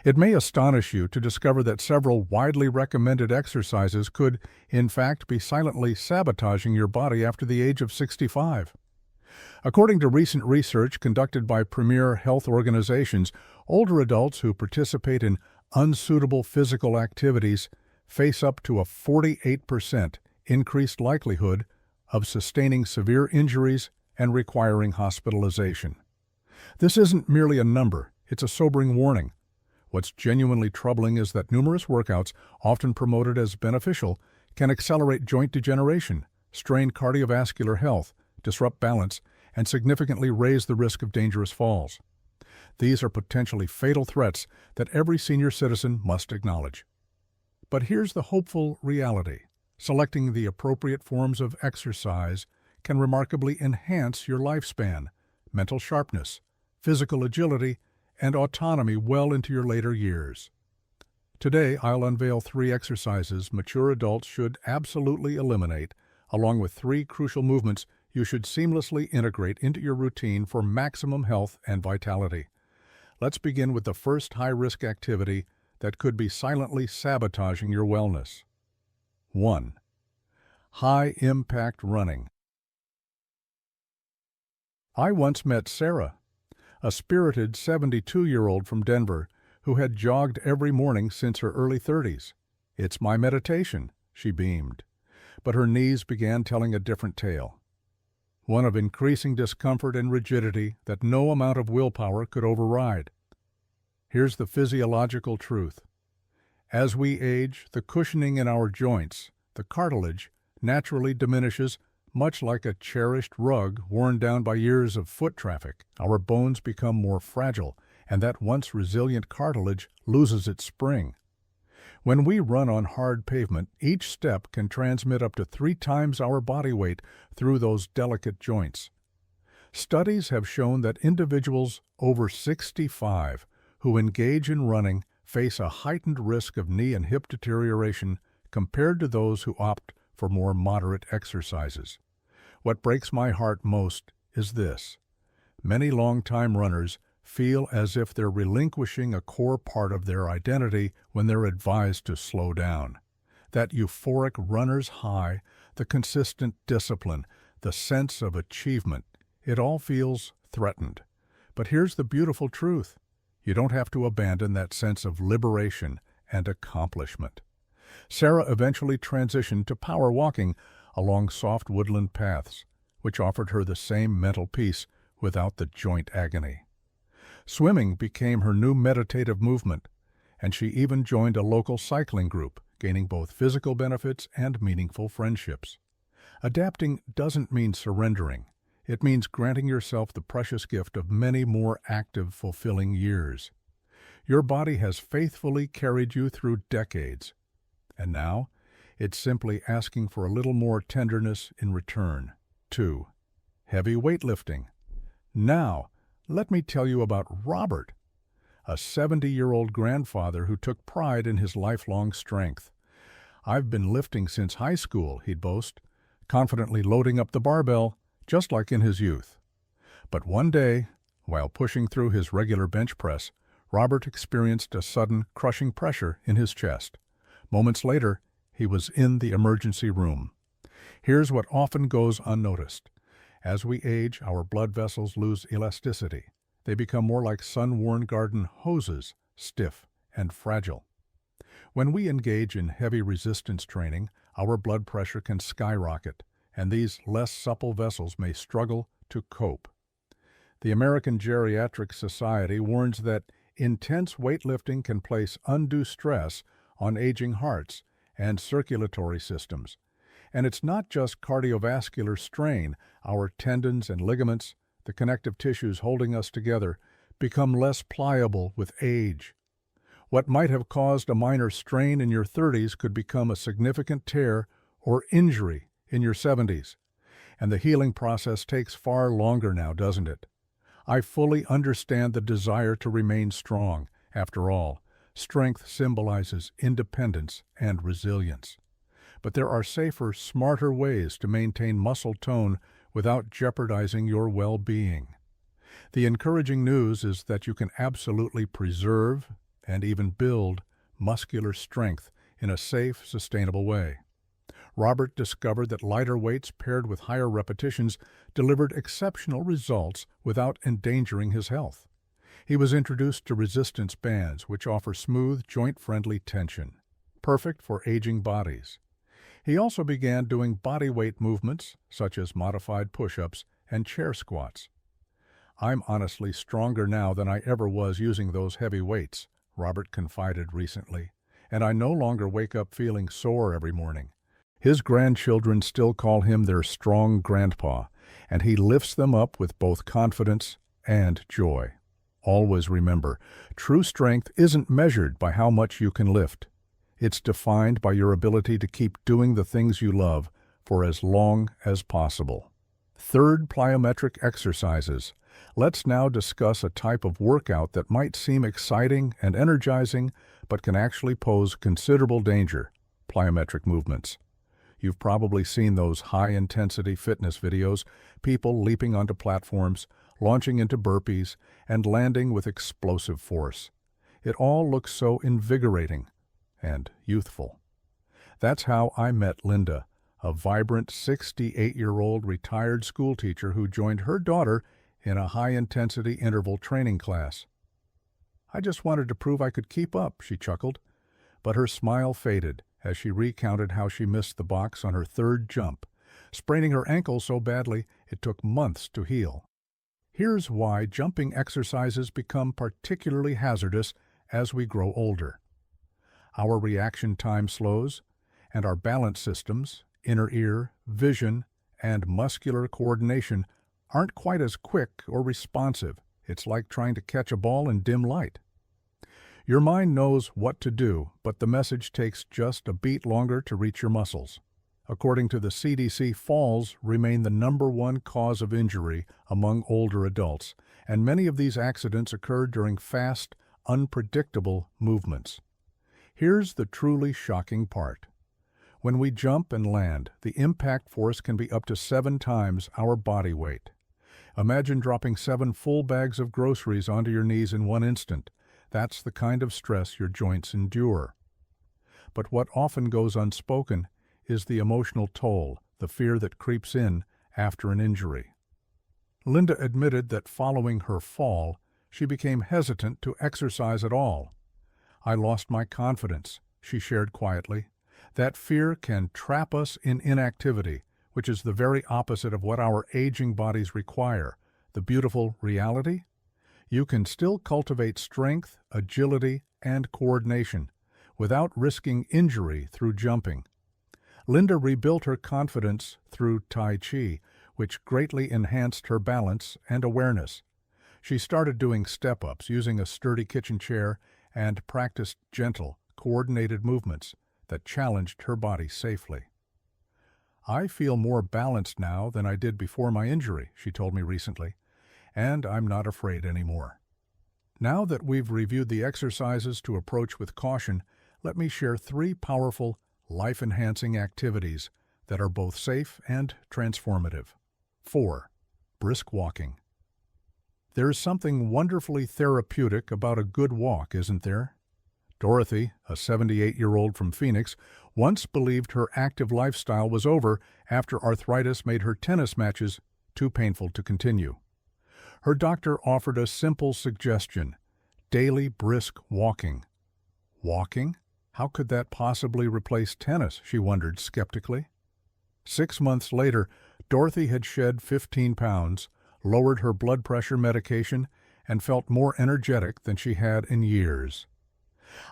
It may astonish you to discover that several widely recommended exercises could, in fact, be silently sabotaging your body after the age of 65. According to recent research conducted by premier health organizations, older adults who participate in unsuitable physical activities face up to a 48% increased likelihood of sustaining severe injuries and requiring hospitalization. This isn't merely a number, it's a sobering warning. What's genuinely troubling is that numerous workouts, often promoted as beneficial, can accelerate joint degeneration, strain cardiovascular health, disrupt balance, and significantly raise the risk of dangerous falls. These are potentially fatal threats that every senior citizen must acknowledge. But here's the hopeful reality. Selecting the appropriate forms of exercise can remarkably enhance your lifespan, mental sharpness, physical agility, and autonomy well into your later years. Today, I'll unveil 3 exercises mature adults should absolutely eliminate, along with 3 crucial movements you should seamlessly integrate into your routine for maximum health and vitality. Let's begin with the first high-risk activity that could be silently sabotaging your wellness. 1. High-impact running. I once met Sarah, a spirited 72-year-old from Denver who had jogged every morning since her early 30s. "It's my meditation," she beamed. But her knees began telling a different tale. One of increasing discomfort and rigidity that no amount of willpower could override. Here's the physiological truth. As we age, the cushioning in our joints, the cartilage, naturally diminishes, much like a cherished rug worn down by years of foot traffic. Our bones become more fragile, and that once resilient cartilage loses its spring. When we run on hard pavement, each step can transmit up to 3 times our body weight through those delicate joints. Studies have shown that individuals over 65 who engage in running face a heightened risk of knee and hip deterioration compared to those who opt for more moderate exercises. What breaks my heart most is this. Many longtime runners feel as if they're relinquishing a core part of their identity when they're advised to slow down. That euphoric runner's high, the consistent discipline, the sense of achievement, it all feels threatened. But here's the beautiful truth. You don't have to abandon that sense of liberation and accomplishment. Sarah eventually transitioned to power walking along soft woodland paths, which offered her the same mental peace without the joint agony. Swimming became her new meditative movement, and she even joined a local cycling group, gaining both physical benefits and meaningful friendships. Adapting doesn't mean surrendering. It means granting yourself the precious gift of many more active, fulfilling years. Your body has faithfully carried you through decades, and now it's simply asking for a little more tenderness in return. 2. Heavy weightlifting. Now, let me tell you about Robert, a 70-year-old grandfather who took pride in his lifelong strength. "I've been lifting since high school," he'd boast, confidently loading up the barbell, just like in his youth. But one day, while pushing through his regular bench press, Robert experienced a sudden, crushing pressure in his chest. Moments later, he was in the emergency room. Here's what often goes unnoticed. As we age, our blood vessels lose elasticity. They become more like sun-worn garden hoses, stiff and fragile. When we engage in heavy resistance training, our blood pressure can skyrocket, and these less supple vessels may struggle to cope. The American Geriatric Society warns that intense weightlifting can place undue stress on aging hearts and circulatory systems. And it's not just cardiovascular strain. Our tendons and ligaments, the connective tissues holding us together, become less pliable with age. What might have caused a minor strain in your 30s could become a significant tear or injury in your 70s. And the healing process takes far longer now, doesn't it? I fully understand the desire to remain strong. After all, strength symbolizes independence and resilience. But there are safer, smarter ways to maintain muscle tone without jeopardizing your well-being. The encouraging news is that you can absolutely preserve and even build muscular strength in a safe, sustainable way. Robert discovered that lighter weights paired with higher repetitions delivered exceptional results without endangering his health. He was introduced to resistance bands, which offer smooth, joint-friendly tension, perfect for aging bodies. He also began doing body weight movements, such as modified push-ups and chair squats. "I'm honestly stronger now than I ever was using those heavy weights," Robert confided recently, "and I no longer wake up feeling sore every morning." His grandchildren still call him their strong grandpa, and he lifts them up with both confidence and joy. Always remember, true strength isn't measured by how much you can lift. It's defined by your ability to keep doing the things you love for as long as possible. Third, plyometric exercises. Let's now discuss a type of workout that might seem exciting and energizing, but can actually pose considerable danger: plyometric movements. You've probably seen those high-intensity fitness videos, people leaping onto platforms, launching into burpees, and landing with explosive force. It all looks so invigorating and youthful. That's how I met Linda, a vibrant 68-year-old retired schoolteacher who joined her daughter in a high-intensity interval training class. "I just wanted to prove I could keep up," she chuckled, but her smile faded as she recounted how she missed the box on her third jump, spraining her ankle so badly it took months to heal. Here's why jumping exercises become particularly hazardous as we grow older. Our reaction time slows, and our balance systems, inner ear, vision, and muscular coordination aren't quite as quick or responsive. It's like trying to catch a ball in dim light. Your mind knows what to do, but the message takes just a beat longer to reach your muscles. According to the CDC, falls remain the #1 cause of injury among older adults, and many of these accidents occur during fast, unpredictable movements. Here's the truly shocking part. When we jump and land, the impact force can be up to 7 times our body weight. Imagine dropping 7 full bags of groceries onto your knees in one instant. That's the kind of stress your joints endure. But what often goes unspoken is the emotional toll, the fear that creeps in after an injury. Linda admitted that following her fall, she became hesitant to exercise at all. "I lost my confidence," she shared quietly. "That fear can trap us in inactivity, which is the very opposite of what our aging bodies require. The beautiful reality? You can still cultivate strength, agility, and coordination without risking injury through jumping." Linda rebuilt her confidence through Tai Chi, which greatly enhanced her balance and awareness. She started doing step-ups using a sturdy kitchen chair and practiced gentle, coordinated movements that challenged her body safely. "I feel more balanced now than I did before my injury," she told me recently, "and I'm not afraid anymore." Now that we've reviewed the exercises to approach with caution, let me share 3 powerful, life-enhancing activities that are both safe and transformative. 4. Brisk walking. There's something wonderfully therapeutic about a good walk, isn't there? Dorothy, a 78-year-old from Phoenix, once believed her active lifestyle was over after arthritis made her tennis matches too painful to continue. Her doctor offered a simple suggestion: daily brisk walking. Walking? How could that possibly replace tennis, she wondered skeptically. 6 months later, Dorothy had shed 15 pounds, lowered her blood pressure medication, and felt more energetic than she had in years.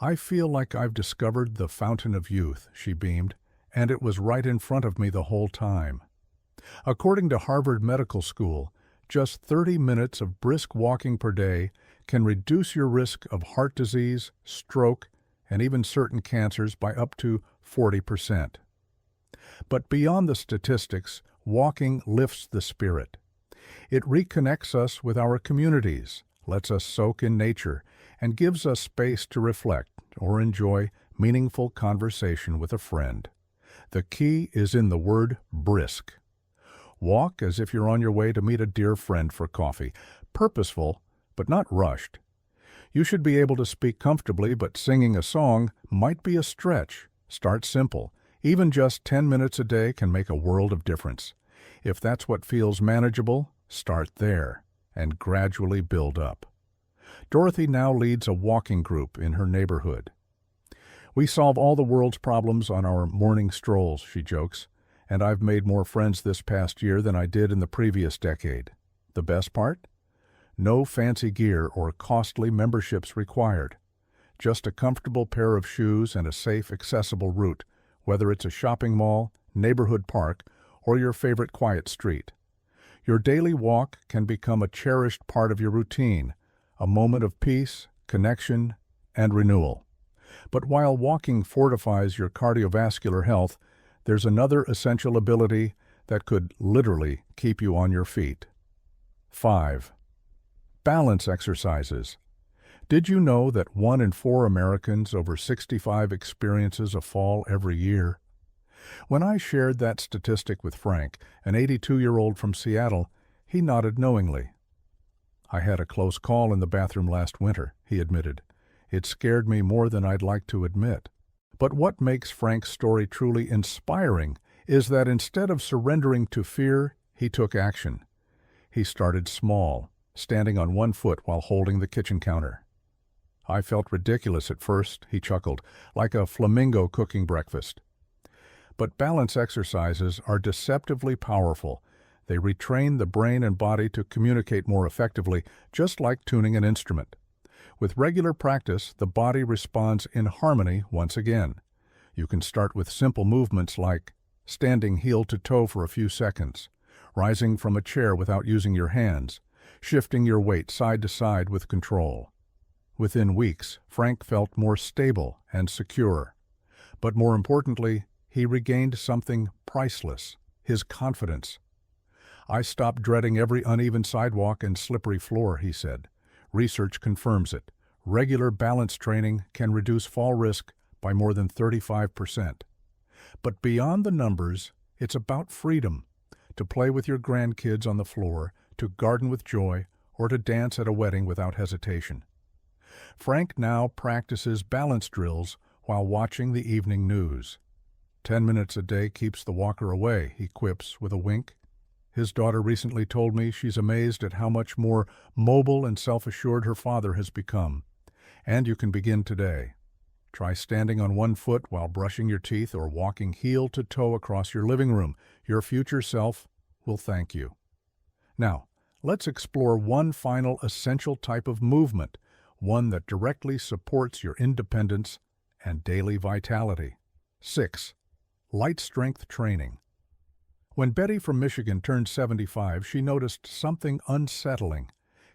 "I feel like I've discovered the fountain of youth," she beamed, "and it was right in front of me the whole time." According to Harvard Medical School, just 30 minutes of brisk walking per day can reduce your risk of heart disease, stroke, and even certain cancers by up to 40%. But beyond the statistics, walking lifts the spirit. It reconnects us with our communities, lets us soak in nature, and gives us space to reflect or enjoy meaningful conversation with a friend. The key is in the word brisk. Walk as if you're on your way to meet a dear friend for coffee, purposeful but not rushed. You should be able to speak comfortably, but singing a song might be a stretch. Start simple. Even just 10 minutes a day can make a world of difference. If that's what feels manageable, start there and gradually build up. Dorothy now leads a walking group in her neighborhood. We solve all the world's problems on our morning strolls, she jokes, and I've made more friends this past year than I did in the previous decade. The best part? No fancy gear or costly memberships required. Just a comfortable pair of shoes and a safe, accessible route, whether it's a shopping mall, neighborhood park, or your favorite quiet street. Your daily walk can become a cherished part of your routine, a moment of peace, connection, and renewal. But while walking fortifies your cardiovascular health, there's another essential ability that could literally keep you on your feet. 5. Balance exercises. Did you know that 1 in 4 Americans over 65 experiences a fall every year? When I shared that statistic with Frank, an 82-year-old from Seattle, he nodded knowingly. I had a close call in the bathroom last winter, he admitted. It scared me more than I'd like to admit. But what makes Frank's story truly inspiring is that instead of surrendering to fear, he took action. He started small, standing on one foot while holding the kitchen counter. I felt ridiculous at first, he chuckled, like a flamingo cooking breakfast. But balance exercises are deceptively powerful. They retrain the brain and body to communicate more effectively, just like tuning an instrument. With regular practice, the body responds in harmony once again. You can start with simple movements like standing heel to toe for a few seconds, rising from a chair without using your hands, shifting your weight side to side with control. Within weeks, Frank felt more stable and secure. But more importantly, he regained something priceless, his confidence. I stopped dreading every uneven sidewalk and slippery floor, he said. Research confirms it. Regular balance training can reduce fall risk by more than 35%. But beyond the numbers, it's about freedom. To play with your grandkids on the floor, to garden with joy, or to dance at a wedding without hesitation. Frank now practices balance drills while watching the evening news. 10 minutes a day keeps the walker away, he quips with a wink. His daughter recently told me she's amazed at how much more mobile and self-assured her father has become. And you can begin today. Try standing on one foot while brushing your teeth or walking heel to toe across your living room. Your future self will thank you. Now, let's explore one final essential type of movement, one that directly supports your independence and daily vitality. 6. Light strength training. When Betty from Michigan turned 75, she noticed something unsettling.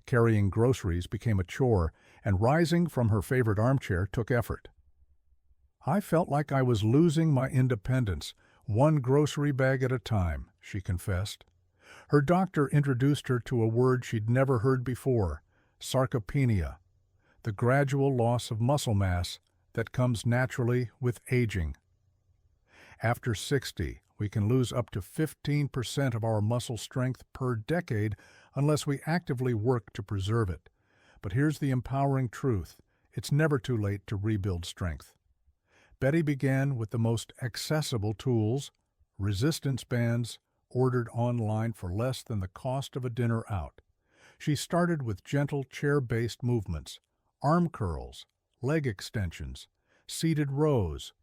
Carrying groceries became a chore, and rising from her favorite armchair took effort. I felt like I was losing my independence, one grocery bag at a time, she confessed. Her doctor introduced her to a word she'd never heard before, sarcopenia, the gradual loss of muscle mass that comes naturally with aging. After 60, we can lose up to 15% of our muscle strength per decade unless we actively work to preserve it. But here's the empowering truth. It's never too late to rebuild strength. Betty began with the most accessible tools, resistance bands, ordered online for less than the cost of a dinner out. She started with gentle chair-based movements, arm curls, leg extensions, seated rows.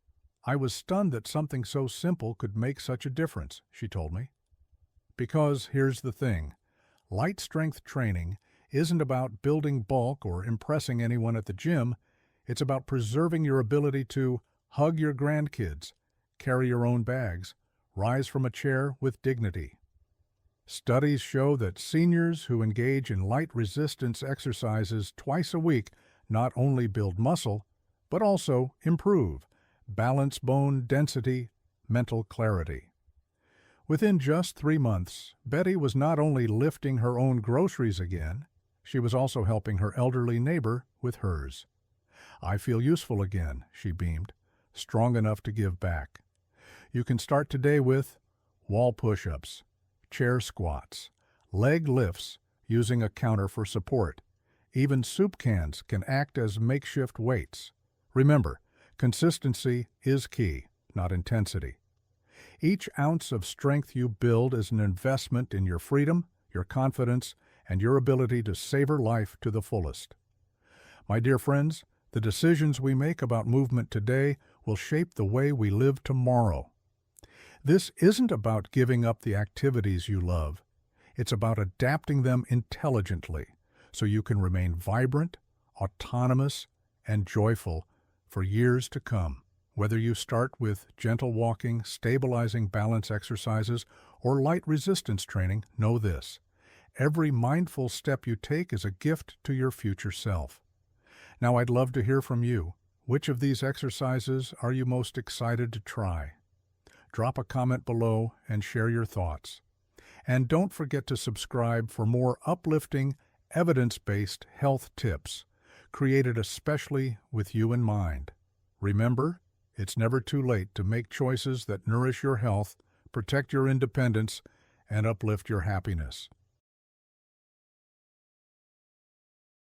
I was stunned that something so simple could make such a difference, she told me. Because here's the thing, light strength training isn't about building bulk or impressing anyone at the gym. It's about preserving your ability to hug your grandkids, carry your own bags, rise from a chair with dignity. Studies show that seniors who engage in light resistance exercises twice a week not only build muscle, but also improve balance, bone density, mental clarity. Within just 3 months, Betty was not only lifting her own groceries again, she was also helping her elderly neighbor with hers. I feel useful again, she beamed, strong enough to give back. You can start today with wall push-ups, chair squats, leg lifts using a counter for support, Even soup cans can act as makeshift weights. Remember, consistency is key, not intensity. Each ounce of strength you build is an investment in your freedom, your confidence, and your ability to savor life to the fullest. My dear friends, the decisions we make about movement today will shape the way we live tomorrow. This isn't about giving up the activities you love. It's about adapting them intelligently so you can remain vibrant, autonomous, and joyful for years to come. Whether you start with gentle walking, stabilizing balance exercises, or light resistance training, know this: every mindful step you take is a gift to your future self. Now I'd love to hear from you. Which of these exercises are you most excited to try? Drop a comment below and share your thoughts. And don't forget to subscribe for more uplifting, evidence-based health tips, created especially with you in mind. Remember, it's never too late to make choices that nourish your health, protect your independence, and uplift your happiness.